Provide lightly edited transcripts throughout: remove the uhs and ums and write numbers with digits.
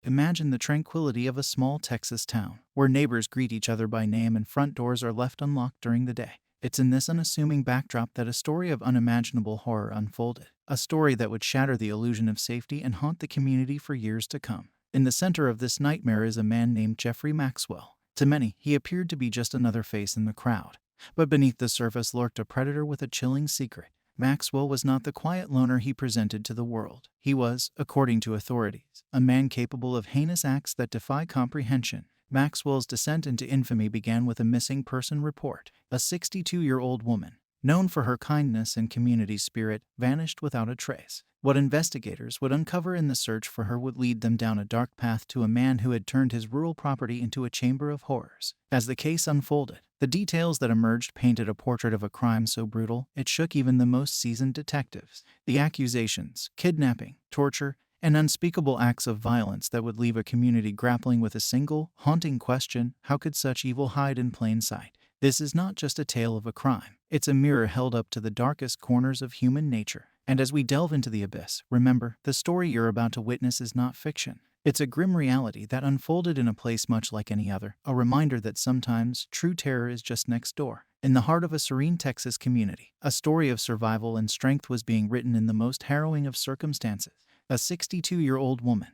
Imagine the tranquility of a small Texas town, where neighbors greet each other by name and front doors are left unlocked during the day. It's in this unassuming backdrop that a story of unimaginable horror unfolded, a story that would shatter the illusion of safety and haunt the community for years to come. In the center of this nightmare is a man named Jeffrey Maxwell. To many, he appeared to be just another face in the crowd. But beneath the surface lurked a predator with a chilling secret. Maxwell was not the quiet loner he presented to the world. He was, according to authorities, a man capable of heinous acts that defy comprehension. Maxwell's descent into infamy began with a missing person report. A 62-year-old woman, known for her kindness and community spirit, vanished without a trace. What investigators would uncover in the search for her would lead them down a dark path to a man who had turned his rural property into a chamber of horrors. As the case unfolded, the details that emerged painted a portrait of a crime so brutal it shook even the most seasoned detectives. The accusations, kidnapping, torture, and unspeakable acts of violence that would leave a community grappling with a single, haunting question: how could such evil hide in plain sight? This is not just a tale of a crime. It's a mirror held up to the darkest corners of human nature. And as we delve into the abyss, remember, the story you're about to witness is not fiction. It's a grim reality that unfolded in a place much like any other, a reminder that sometimes true terror is just next door. In the heart of a serene Texas community, a story of survival and strength was being written in the most harrowing of circumstances. A 62-year-old woman,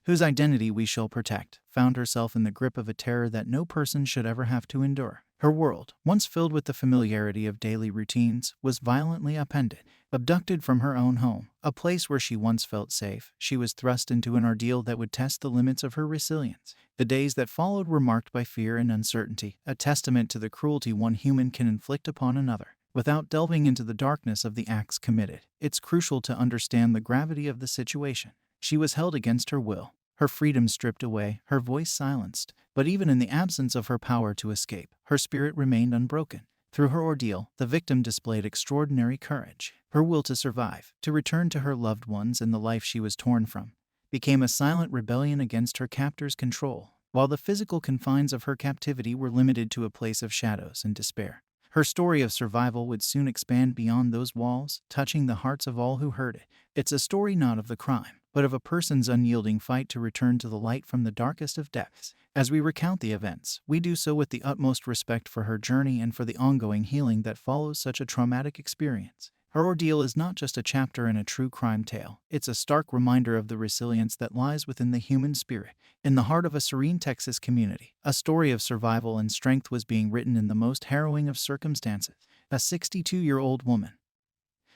whose identity we shall protect, found herself in the grip of a terror that no person should ever have to endure. Her world, once filled with the familiarity of daily routines, was violently upended. Abducted from her own home, a place where she once felt safe, she was thrust into an ordeal that would test the limits of her resilience. The days that followed were marked by fear and uncertainty, a testament to the cruelty one human can inflict upon another. Without delving into the darkness of the acts committed, it's crucial to understand the gravity of the situation. She was held against her will, her freedom stripped away, her voice silenced. But even in the absence of her power to escape, her spirit remained unbroken. Through her ordeal, the victim displayed extraordinary courage. Her will to survive, to return to her loved ones and the life she was torn from, became a silent rebellion against her captor's control. While the physical confines of her captivity were limited to a place of shadows and despair, her story of survival would soon expand beyond those walls, touching the hearts of all who heard it. It's a story not of the crime, but of a person's unyielding fight to return to the light from the darkest of depths. As we recount the events, we do so with the utmost respect for her journey and for the ongoing healing that follows such a traumatic experience. Her ordeal is not just a chapter in a true crime tale, it's a stark reminder of the resilience that lies within the human spirit. In the heart of a serene Texas community, a story of survival and strength was being written in the most harrowing of circumstances. A 62-year-old woman,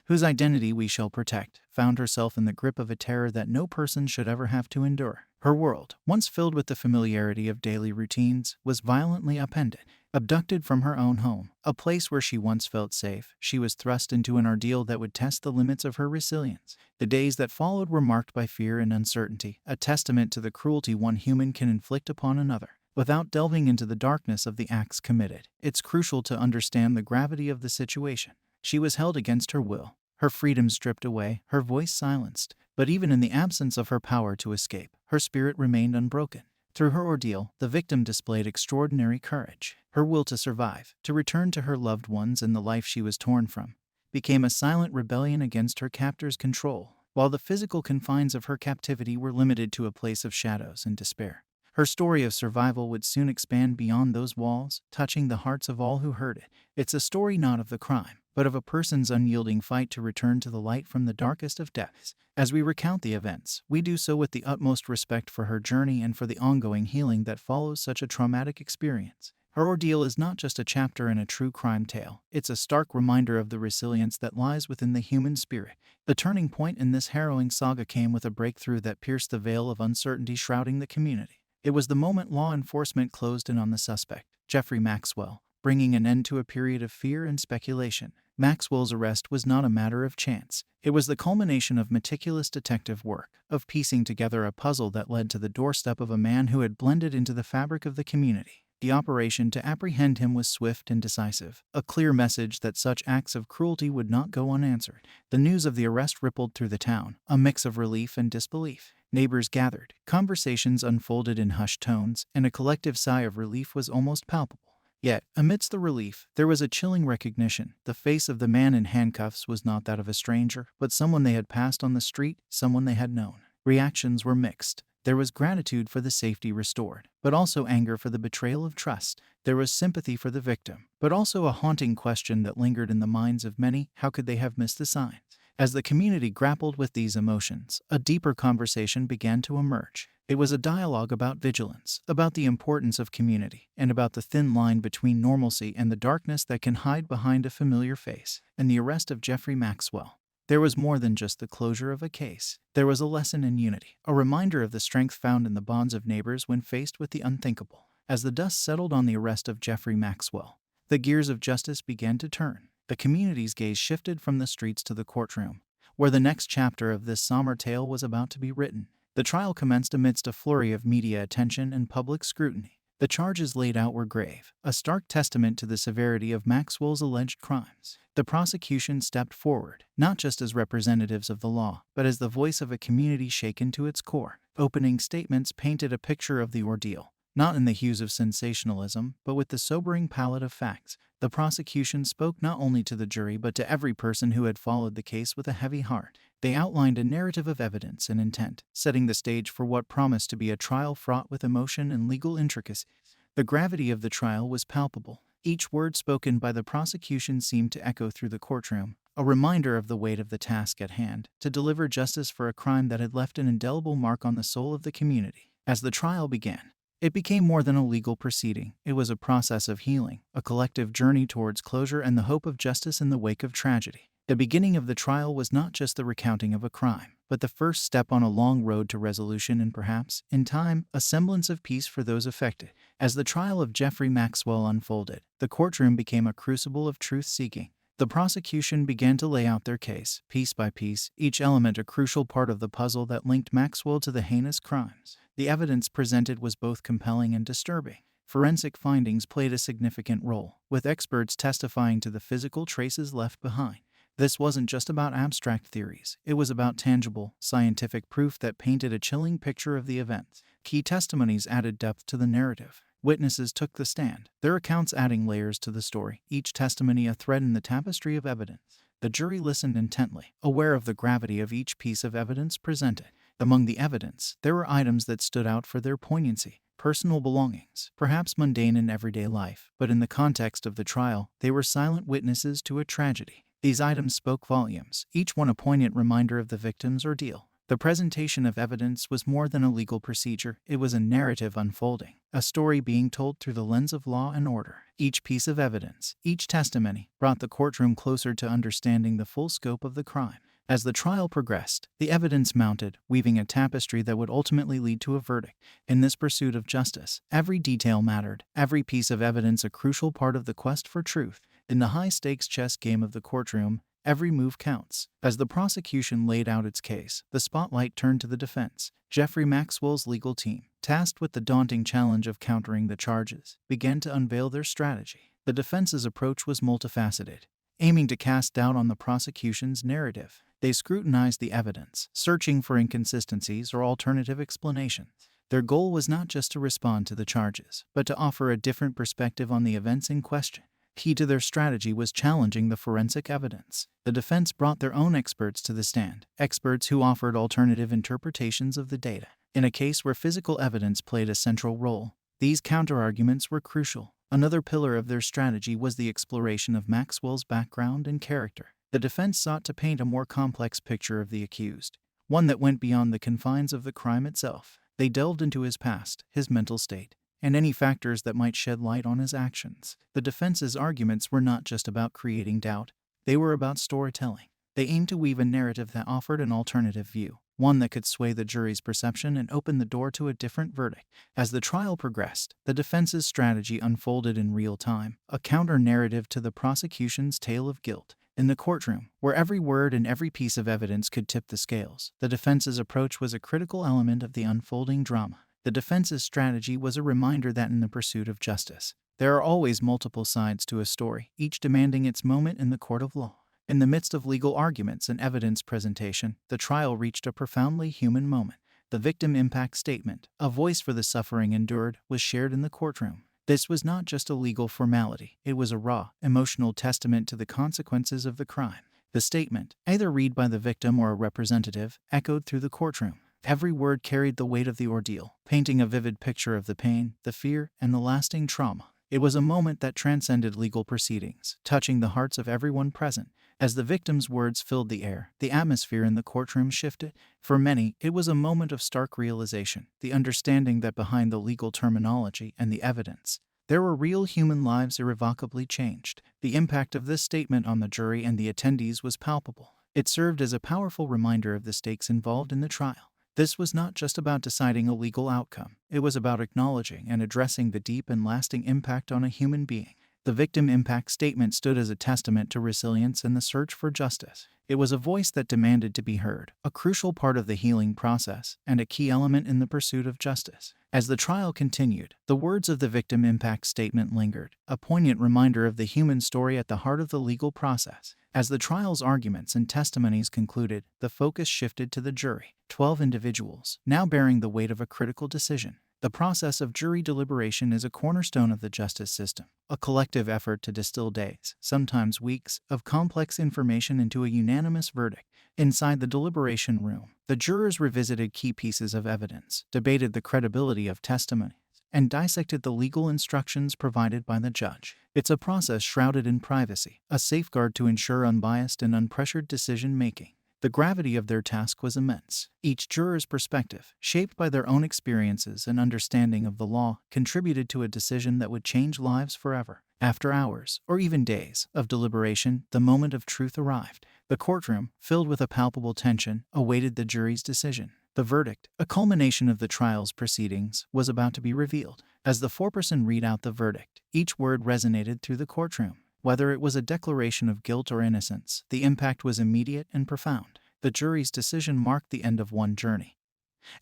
whose identity we shall protect, found herself in the grip of a terror that no person should ever have to endure. Her world, once filled with the familiarity of daily routines, was violently upended. Abducted from her own home, a place where she once felt safe, she was thrust into an ordeal that would test the limits of her resilience. The days that followed were marked by fear and uncertainty, a testament to the cruelty one human can inflict upon another. Without delving into the darkness of the acts committed, it's crucial to understand the gravity of the situation. She was held against her will, her freedom stripped away, her voice silenced. But even in the absence of her power to escape, her spirit remained unbroken. Through her ordeal, the victim displayed extraordinary courage. Her will to survive, to return to her loved ones and the life she was torn from, became a silent rebellion against her captor's control. While the physical confines of her captivity were limited to a place of shadows and despair, her story of survival would soon expand beyond those walls, touching the hearts of all who heard it. It's a story not of the crime, but of a person's unyielding fight to return to the light from the darkest of depths. As we recount the events, we do so with the utmost respect for her journey and for the ongoing healing that follows such a traumatic experience. Her ordeal is not just a chapter in a true crime tale, it's a stark reminder of the resilience that lies within the human spirit. The turning point in this harrowing saga came with a breakthrough that pierced the veil of uncertainty shrouding the community. It was the moment law enforcement closed in on the suspect, Jeffrey Maxwell, bringing an end to a period of fear and speculation. Maxwell's arrest was not a matter of chance. It was the culmination of meticulous detective work, of piecing together a puzzle that led to the doorstep of a man who had blended into the fabric of the community. The operation to apprehend him was swift and decisive, a clear message that such acts of cruelty would not go unanswered. The news of the arrest rippled through the town, a mix of relief and disbelief. Neighbors gathered, conversations unfolded in hushed tones, and a collective sigh of relief was almost palpable. Yet, amidst the relief, there was a chilling recognition. The face of the man in handcuffs was not that of a stranger, but someone they had passed on the street, someone they had known. Reactions were mixed. There was gratitude for the safety restored, but also anger for the betrayal of trust. There was sympathy for the victim, but also a haunting question that lingered in the minds of many: how could they have missed the signs? As the community grappled with these emotions, a deeper conversation began to emerge. It was a dialogue about vigilance, about the importance of community, and about the thin line between normalcy and the darkness that can hide behind a familiar face. In the arrest of Jeffrey Maxwell, there was more than just the closure of a case. There was a lesson in unity, a reminder of the strength found in the bonds of neighbors when faced with the unthinkable. As the dust settled on the arrest of Jeffrey Maxwell, the gears of justice began to turn. The community's gaze shifted from the streets to the courtroom, where the next chapter of this somber tale was about to be written. The trial commenced amidst a flurry of media attention and public scrutiny. The charges laid out were grave, a stark testament to the severity of Maxwell's alleged crimes. The prosecution stepped forward, not just as representatives of the law, but as the voice of a community shaken to its core. Opening statements painted a picture of the ordeal, not in the hues of sensationalism, but with the sobering palette of facts. The prosecution spoke not only to the jury but to every person who had followed the case with a heavy heart. They outlined a narrative of evidence and intent, setting the stage for what promised to be a trial fraught with emotion and legal intricacies. The gravity of the trial was palpable. Each word spoken by the prosecution seemed to echo through the courtroom, a reminder of the weight of the task at hand, to deliver justice for a crime that had left an indelible mark on the soul of the community. As the trial began, it became more than a legal proceeding. It was a process of healing, a collective journey towards closure and the hope of justice in the wake of tragedy. The beginning of the trial was not just the recounting of a crime, but the first step on a long road to resolution and perhaps, in time, a semblance of peace for those affected. As the trial of Jeffrey Maxwell unfolded, the courtroom became a crucible of truth-seeking. The prosecution began to lay out their case, piece by piece, each element a crucial part of the puzzle that linked Maxwell to the heinous crimes. The evidence presented was both compelling and disturbing. Forensic findings played a significant role, with experts testifying to the physical traces left behind. This wasn't just about abstract theories, it was about tangible, scientific proof that painted a chilling picture of the events. Key testimonies added depth to the narrative. Witnesses took the stand, their accounts adding layers to the story, each testimony a thread in the tapestry of evidence. The jury listened intently, aware of the gravity of each piece of evidence presented. Among the evidence, there were items that stood out for their poignancy. Personal belongings, perhaps mundane in everyday life, but in the context of the trial, they were silent witnesses to a tragedy. These items spoke volumes, each one a poignant reminder of the victim's ordeal. The presentation of evidence was more than a legal procedure, it was a narrative unfolding, a story being told through the lens of law and order. Each piece of evidence, each testimony, brought the courtroom closer to understanding the full scope of the crime. As the trial progressed, the evidence mounted, weaving a tapestry that would ultimately lead to a verdict. In this pursuit of justice, every detail mattered, every piece of evidence a crucial part of the quest for truth. In the high-stakes chess game of the courtroom, every move counts. As the prosecution laid out its case, the spotlight turned to the defense. Jeffrey Maxwell's legal team, tasked with the daunting challenge of countering the charges, began to unveil their strategy. The defense's approach was multifaceted, aiming to cast doubt on the prosecution's narrative. They scrutinized the evidence, searching for inconsistencies or alternative explanations. Their goal was not just to respond to the charges, but to offer a different perspective on the events in question. Key to their strategy was challenging the forensic evidence. The defense brought their own experts to the stand, experts who offered alternative interpretations of the data. In a case where physical evidence played a central role, these counterarguments were crucial. Another pillar of their strategy was the exploration of Maxwell's background and character. The defense sought to paint a more complex picture of the accused, one that went beyond the confines of the crime itself. They delved into his past, his mental state, and any factors that might shed light on his actions. The defense's arguments were not just about creating doubt, they were about storytelling. They aimed to weave a narrative that offered an alternative view, one that could sway the jury's perception and open the door to a different verdict. As the trial progressed, the defense's strategy unfolded in real time, a counter-narrative to the prosecution's tale of guilt. In the courtroom, where every word and every piece of evidence could tip the scales, the defense's approach was a critical element of the unfolding drama. The defense's strategy was a reminder that in the pursuit of justice, there are always multiple sides to a story, each demanding its moment in the court of law. In the midst of legal arguments and evidence presentation, the trial reached a profoundly human moment. The victim impact statement, a voice for the suffering endured, was shared in the courtroom. This was not just a legal formality, it was a raw, emotional testament to the consequences of the crime. The statement, either read by the victim or a representative, echoed through the courtroom. Every word carried the weight of the ordeal, painting a vivid picture of the pain, the fear, and the lasting trauma. It was a moment that transcended legal proceedings, touching the hearts of everyone present. As the victim's words filled the air, the atmosphere in the courtroom shifted. For many, it was a moment of stark realization, the understanding that behind the legal terminology and the evidence, there were real human lives irrevocably changed. The impact of this statement on the jury and the attendees was palpable. It served as a powerful reminder of the stakes involved in the trial. This was not just about deciding a legal outcome. It was about acknowledging and addressing the deep and lasting impact on a human being. The victim impact statement stood as a testament to resilience and the search for justice. It was a voice that demanded to be heard, a crucial part of the healing process, and a key element in the pursuit of justice. As the trial continued, the words of the victim impact statement lingered, a poignant reminder of the human story at the heart of the legal process. As the trial's arguments and testimonies concluded, the focus shifted to the jury, 12 individuals, now bearing the weight of a critical decision. The process of jury deliberation is a cornerstone of the justice system, a collective effort to distill days, sometimes weeks, of complex information into a unanimous verdict. Inside the deliberation room, the jurors revisited key pieces of evidence, debated the credibility of testimony, and dissected the legal instructions provided by the judge. It's a process shrouded in privacy, a safeguard to ensure unbiased and unpressured decision-making. The gravity of their task was immense. Each juror's perspective, shaped by their own experiences and understanding of the law, contributed to a decision that would change lives forever. After hours, or even days, of deliberation, the moment of truth arrived. The courtroom, filled with a palpable tension, awaited the jury's decision. The verdict, a culmination of the trial's proceedings, was about to be revealed. As the foreperson read out the verdict, each word resonated through the courtroom. Whether it was a declaration of guilt or innocence, the impact was immediate and profound. The jury's decision marked the end of one journey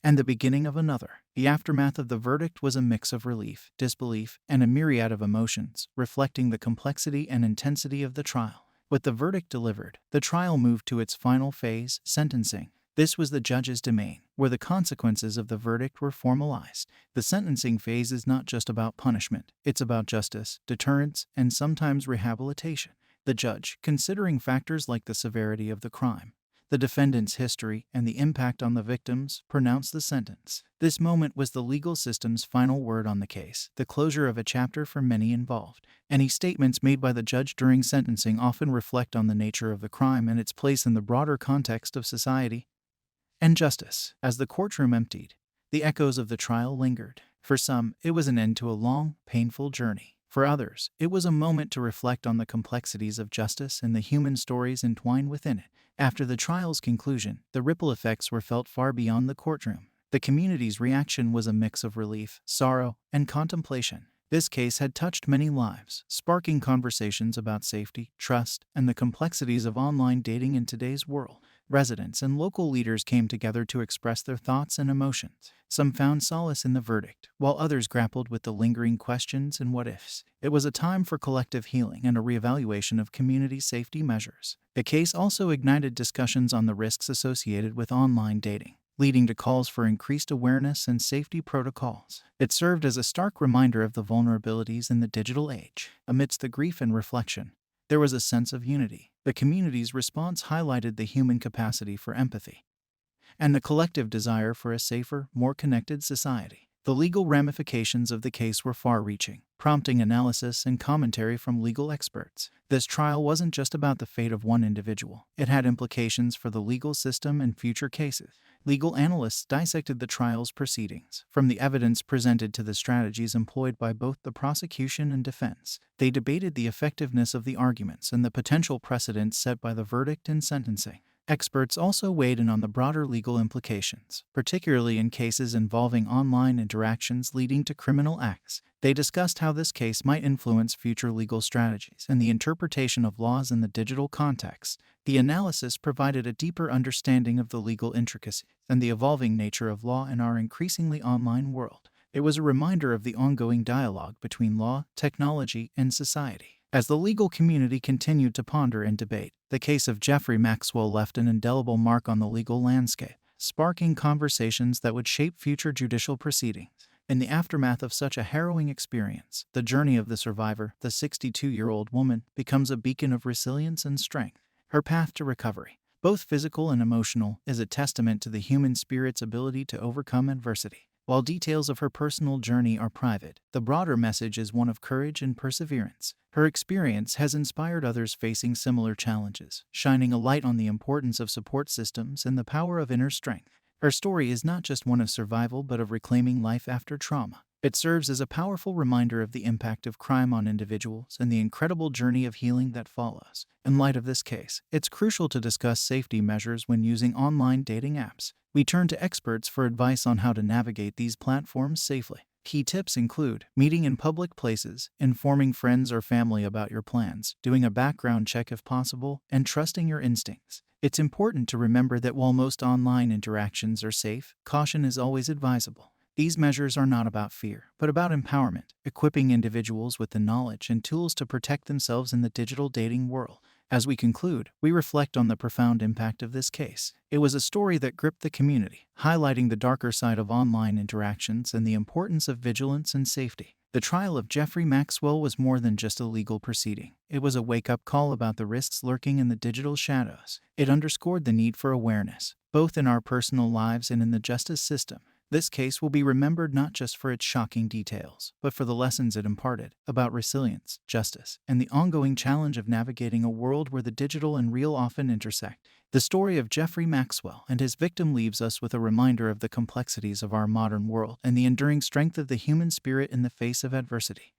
and the beginning of another. The aftermath of the verdict was a mix of relief, disbelief, and a myriad of emotions, reflecting the complexity and intensity of the trial. With the verdict delivered, the trial moved to its final phase, sentencing. This was the judge's domain, where the consequences of the verdict were formalized. The sentencing phase is not just about punishment, it's about justice, deterrence, and sometimes rehabilitation. The judge, considering factors like the severity of the crime, the defendant's history, and the impact on the victims, pronounced the sentence. This moment was the legal system's final word on the case, the closure of a chapter for many involved. Any statements made by the judge during sentencing often reflect on the nature of the crime and its place in the broader context of society and justice. As the courtroom emptied, the echoes of the trial lingered. For some, it was an end to a long, painful journey. For others, it was a moment to reflect on the complexities of justice and the human stories entwined within it. After the trial's conclusion, the ripple effects were felt far beyond the courtroom. The community's reaction was a mix of relief, sorrow, and contemplation. This case had touched many lives, sparking conversations about safety, trust, and the complexities of online dating in today's world. Residents and local leaders came together to express their thoughts and emotions. Some found solace in the verdict, while others grappled with the lingering questions and what-ifs. It was a time for collective healing and a reevaluation of community safety measures. The case also ignited discussions on the risks associated with online dating, leading to calls for increased awareness and safety protocols. It served as a stark reminder of the vulnerabilities in the digital age. Amidst the grief and reflection, there was a sense of unity. The community's response highlighted the human capacity for empathy and the collective desire for a safer, more connected society. The legal ramifications of the case were far-reaching, prompting analysis and commentary from legal experts. This trial wasn't just about the fate of one individual. It had implications for the legal system and future cases. Legal analysts dissected the trial's proceedings, from the evidence presented to the strategies employed by both the prosecution and defense. They debated the effectiveness of the arguments and the potential precedents set by the verdict and sentencing. Experts also weighed in on the broader legal implications, particularly in cases involving online interactions leading to criminal acts. They discussed how this case might influence future legal strategies and the interpretation of laws in the digital context. The analysis provided a deeper understanding of the legal intricacies and the evolving nature of law in our increasingly online world. It was a reminder of the ongoing dialogue between law, technology, and society. As the legal community continued to ponder and debate, the case of Jeffrey Maxwell left an indelible mark on the legal landscape, sparking conversations that would shape future judicial proceedings. In the aftermath of such a harrowing experience, the journey of the survivor, the 62-year-old woman, becomes a beacon of resilience and strength. Her path to recovery, both physical and emotional, is a testament to the human spirit's ability to overcome adversity. While details of her personal journey are private, the broader message is one of courage and perseverance. Her experience has inspired others facing similar challenges, shining a light on the importance of support systems and the power of inner strength. Her story is not just one of survival but of reclaiming life after trauma. It serves as a powerful reminder of the impact of crime on individuals and the incredible journey of healing that follows. In light of this case, it's crucial to discuss safety measures when using online dating apps. We turn to experts for advice on how to navigate these platforms safely. Key tips include meeting in public places, informing friends or family about your plans, doing a background check if possible, and trusting your instincts. It's important to remember that while most online interactions are safe, caution is always advisable. These measures are not about fear, but about empowerment, equipping individuals with the knowledge and tools to protect themselves in the digital dating world. As we conclude, we reflect on the profound impact of this case. It was a story that gripped the community, highlighting the darker side of online interactions and the importance of vigilance and safety. The trial of Jeffrey Maxwell was more than just a legal proceeding. It was a wake-up call about the risks lurking in the digital shadows. It underscored the need for awareness, both in our personal lives and in the justice system. This case will be remembered not just for its shocking details, but for the lessons it imparted about resilience, justice, and the ongoing challenge of navigating a world where the digital and real often intersect. The story of Jeffrey Maxwell and his victim leaves us with a reminder of the complexities of our modern world and the enduring strength of the human spirit in the face of adversity.